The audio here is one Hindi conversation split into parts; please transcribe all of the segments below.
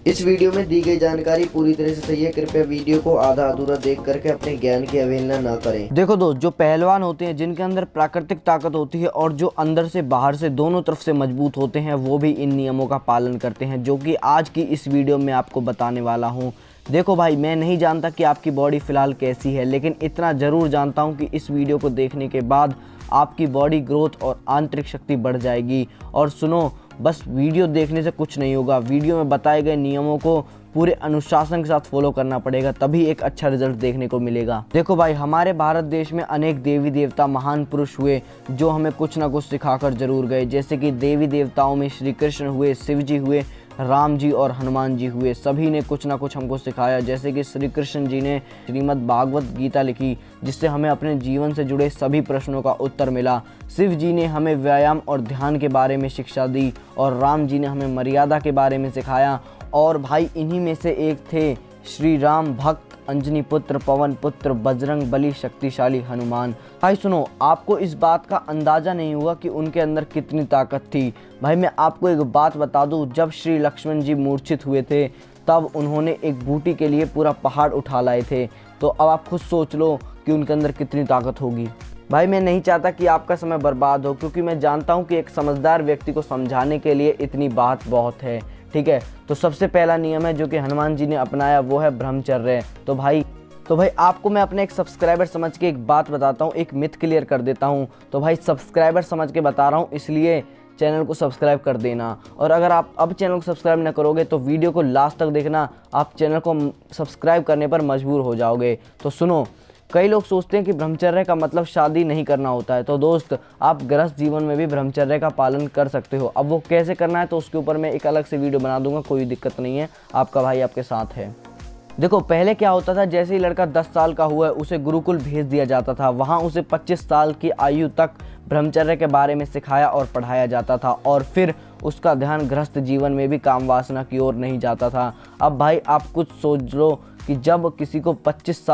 इस वीडियो में दी गई जानकारी पूरी तरह से सही है। कृपया वीडियो को आधा अधूरा देख करके अपने ज्ञान की अवहेलना ना करें। देखो दोस्त, जो पहलवान होते हैं जिनके अंदर प्राकृतिक ताकत होती है और जो अंदर से बाहर से दोनों तरफ से मजबूत होते हैं, वो भी इन नियमों का पालन करते हैं, जो कि आज की इस वीडियो में आपको बताने वाला हूँ। देखो भाई, मैं नहीं जानता कि आपकी बॉडी फ़िलहाल कैसी है, लेकिन इतना ज़रूर जानता हूँ कि इस वीडियो को देखने के बाद आपकी बॉडी ग्रोथ और आंतरिक शक्ति बढ़ जाएगी। और सुनो, बस वीडियो देखने से कुछ नहीं होगा, वीडियो में बताए गए नियमों को पूरे अनुशासन के साथ फॉलो करना पड़ेगा, तभी एक अच्छा रिजल्ट देखने को मिलेगा। देखो भाई, हमारे भारत देश में अनेक देवी देवता महान पुरुष हुए जो हमें कुछ ना कुछ सिखाकर जरूर गए। जैसे कि देवी देवताओं में श्री कृष्ण हुए, शिव जी हुए, राम जी और हनुमान जी हुए। सभी ने कुछ ना कुछ हमको सिखाया। जैसे कि श्री कृष्ण जी ने श्रीमद् भागवत गीता लिखी, जिससे हमें अपने जीवन से जुड़े सभी प्रश्नों का उत्तर मिला। शिव जी ने हमें व्यायाम और ध्यान के बारे में शिक्षा दी और राम जी ने हमें मर्यादा के बारे में सिखाया। और भाई, इन्हीं में से एक थे श्री राम भक्त, अंजनी पुत्र, पवन पुत्र, बजरंग बली, शक्तिशाली हनुमान। भाई सुनो, आपको इस बात का अंदाज़ा नहीं होगा कि उनके अंदर कितनी ताकत थी। भाई मैं आपको एक बात बता दूं, जब श्री लक्ष्मण जी मूर्छित हुए थे तब उन्होंने एक बूटी के लिए पूरा पहाड़ उठा लाए थे। तो अब आप खुद सोच लो कि उनके अंदर कितनी ताकत होगी। भाई मैं नहीं चाहता कि आपका समय बर्बाद हो, क्योंकि मैं जानता हूँ कि एक समझदार व्यक्ति को समझाने के लिए इतनी बात बहुत है। ठीक है, तो सबसे पहला नियम है जो कि हनुमान जी ने अपनाया, वो है ब्रह्मचर्य। तो भाई आपको मैं अपने एक सब्सक्राइबर समझ के एक बात बताता हूँ, एक मिथ क्लियर कर देता हूँ। तो भाई सब्सक्राइबर समझ के बता रहा हूँ, इसलिए चैनल को सब्सक्राइब कर देना। और अगर आप अब चैनल को सब्सक्राइब ना करोगे तो वीडियो को लास्ट तक देखना, आप चैनल को सब्सक्राइब करने पर मजबूर हो जाओगे। तो सुनो, कई लोग सोचते हैं कि ब्रह्मचर्य का मतलब शादी नहीं करना होता है। तो दोस्त, आप गृहस्थ जीवन में भी ब्रह्मचर्य का पालन कर सकते हो। अब वो कैसे करना है तो उसके ऊपर मैं एक अलग से वीडियो बना दूंगा, कोई दिक्कत नहीं है, आपका भाई आपके साथ है। देखो, पहले क्या होता था, जैसे ही लड़का 10 साल का हुआ उसे गुरुकुल भेज दिया जाता था। वहाँ उसे 25 साल की आयु तक ब्रह्मचर्य के बारे में सिखाया और पढ़ाया जाता था, और फिर उसका ध्यान गृहस्थ जीवन में भी काम वासना की ओर नहीं जाता था। अब भाई आप कुछ सोच लो कि जब किसी को 25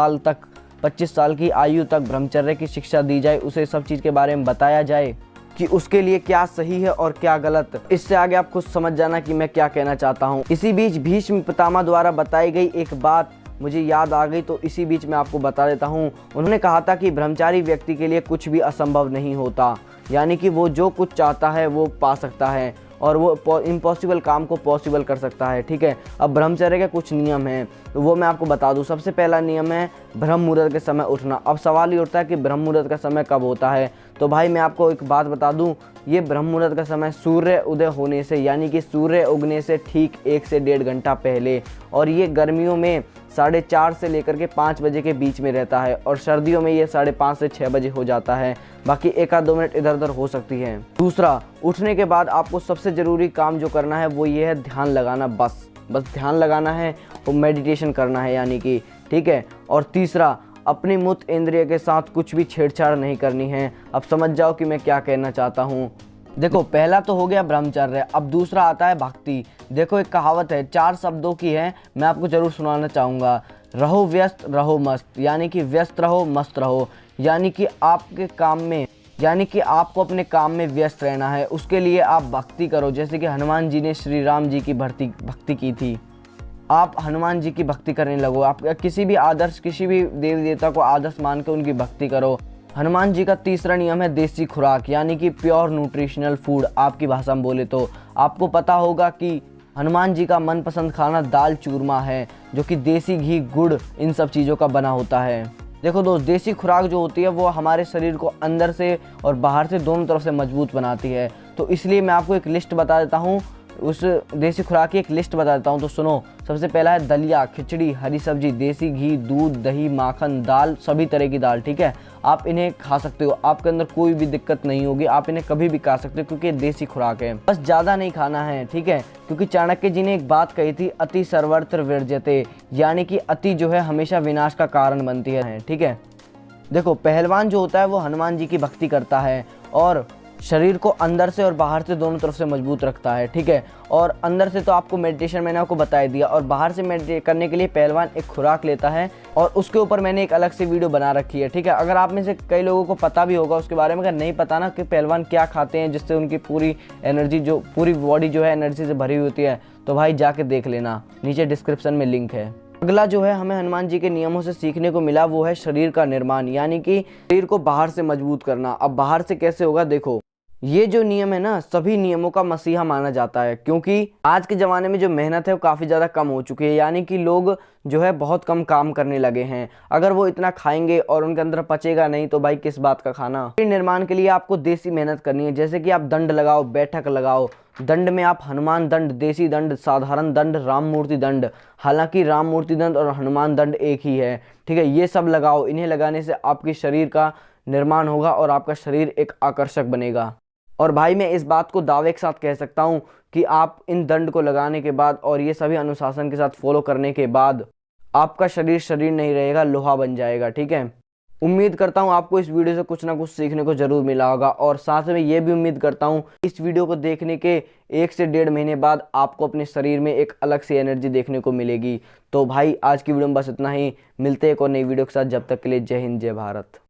साल की आयु तक ब्रह्मचर्य की शिक्षा दी जाए, उसे सब चीज़ के बारे में बताया जाए कि उसके लिए क्या सही है और क्या गलत। इससे आगे आप खुद समझ जाना कि मैं क्या कहना चाहता हूँ। इसी बीच भीष्म पितामह द्वारा बताई गई एक बात मुझे याद आ गई, तो इसी बीच मैं आपको बता देता हूँ। उन्होंने कहा था कि ब्रह्मचारी व्यक्ति के लिए कुछ भी असंभव नहीं होता, यानी कि वो जो कुछ चाहता है वो पा सकता है और वो इम्पॉसिबल काम को पॉसिबल कर सकता है। ठीक है, अब ब्रह्मचर्य के कुछ नियम हैं, तो वो मैं आपको बता दूं। सबसे पहला नियम है ब्रह्म मुहूर्त के समय उठना। अब सवाल ये उठता है कि ब्रह्म मुहूर्त का समय कब होता है। तो भाई मैं आपको एक बात बता दूं, ये ब्रह्म मुहूर्त का समय सूर्य उदय होने से, यानी कि सूर्य उगने से ठीक 1 से 1.5 घंटा पहले, और ये गर्मियों में 4:30 से लेकर के 5 बजे के बीच में रहता है, और सर्दियों में ये 5:30 से 6 बजे हो जाता है। बाकी 1-2 मिनट इधर उधर हो सकती है। दूसरा, उठने के बाद आपको सबसे ज़रूरी काम जो करना है वो ये है ध्यान लगाना। बस ध्यान लगाना है और मेडिटेशन करना है, यानी कि ठीक है। और तीसरा, अपनी मूत्र इंद्रिय के साथ कुछ भी छेड़छाड़ नहीं करनी है। अब समझ जाओ कि मैं क्या कहना चाहता हूँ। देखो, पहला तो हो गया ब्रह्मचर्य, अब दूसरा आता है भक्ति। देखो, एक कहावत है, 4 शब्दों की है, मैं आपको ज़रूर सुनाना चाहूँगा। रहो व्यस्त, रहो मस्त, यानी कि व्यस्त रहो, मस्त रहो। यानी कि आपको अपने काम में व्यस्त रहना है, उसके लिए आप भक्ति करो। जैसे कि हनुमान जी ने श्री राम जी की भक्ति की थी, आप हनुमान जी की भक्ति करने लगो। आप किसी भी देवी देवता को आदर्श मान के उनकी भक्ति करो। हनुमान जी का तीसरा नियम है देसी खुराक, यानी कि प्योर न्यूट्रिशनल फूड। आपकी भाषा में बोले तो आपको पता होगा कि हनुमान जी का मनपसंद खाना दाल चूरमा है, जो कि देसी घी, गुड़, इन सब चीज़ों का बना होता है। देखो दोस्त, देसी खुराक जो होती है वो हमारे शरीर को अंदर से और बाहर से दोनों तरफ से मजबूत बनाती है। तो इसलिए मैं आपको एक लिस्ट बता देता हूँ, उस देसी खुराक की एक लिस्ट बता देता हूँ। तो सुनो, सबसे पहला है दलिया, खिचड़ी, हरी सब्जी, देसी घी, दूध, दही, माखन, दाल, सभी तरह की दाल। ठीक है, आप इन्हें खा सकते हो, आपके अंदर कोई भी दिक्कत नहीं होगी, आप इन्हें कभी भी खा सकते हो, क्योंकि देसी खुराक है। बस ज़्यादा नहीं खाना है, ठीक है, क्योंकि चाणक्य जी ने एक बात कही थी, अति सर्वत्र वर्ज्यते, यानी कि अति जो है हमेशा विनाश का कारण बनती है। ठीक है, देखो, पहलवान जो होता है वो हनुमान जी की भक्ति करता है और शरीर को अंदर से और बाहर से दोनों तरफ से मजबूत रखता है। ठीक है, और अंदर से तो आपको मेडिटेशन मैंने आपको बता दिया, और बाहर से मेडिटेट करने के लिए पहलवान एक खुराक लेता है, और उसके ऊपर मैंने एक अलग से वीडियो बना रखी है। ठीक है, अगर आप में से कई लोगों को पता भी होगा उसके बारे में, अगर नहीं पता ना कि पहलवान क्या खाते हैं जिससे उनकी पूरी एनर्जी, जो पूरी बॉडी जो है एनर्जी से भरी हुई होती है, तो भाई जाके देख लेना, नीचे डिस्क्रिप्शन में लिंक है। अगला जो है हमें हनुमान जी के नियमों से सीखने को मिला वो है शरीर का निर्माण, यानी कि शरीर को बाहर से मजबूत करना। अब बाहर से कैसे होगा, देखो ये जो नियम है ना, सभी नियमों का मसीहा माना जाता है, क्योंकि आज के ज़माने में जो मेहनत है वो काफ़ी ज़्यादा कम हो चुकी है, यानी कि लोग जो है बहुत कम काम करने लगे हैं। अगर वो इतना खाएंगे और उनके अंदर पचेगा नहीं तो भाई किस बात का खाना। शरीर निर्माण के लिए आपको देसी मेहनत करनी है, जैसे कि आप दंड लगाओ, बैठक लगाओ। दंड में आप हनुमान दंड, देसी दंड, साधारण दंड, राम मूर्ति दंड। हालांकि राम मूर्ति दंड और हनुमान दंड एक ही है, ठीक है। ये सब लगाओ, इन्हें लगाने से आपके शरीर का निर्माण होगा और आपका शरीर एक आकर्षक बनेगा। और भाई मैं इस बात को दावे के साथ कह सकता हूँ कि आप इन दंड को लगाने के बाद और ये सभी अनुशासन के साथ फॉलो करने के बाद आपका शरीर शरीर नहीं रहेगा, लोहा बन जाएगा, ठीक है। उम्मीद करता हूँ आपको इस वीडियो से कुछ ना कुछ सीखने को जरूर मिला होगा, और साथ में ये भी उम्मीद करता हूँ इस वीडियो को देखने के 1 से 1.5 महीने बाद आपको अपने शरीर में एक अलग सी एनर्जी देखने को मिलेगी। तो भाई आज की वीडियो में बस इतना ही, मिलते हैं एक और नई वीडियो के साथ, जब तक के लिए जय हिंद जय भारत।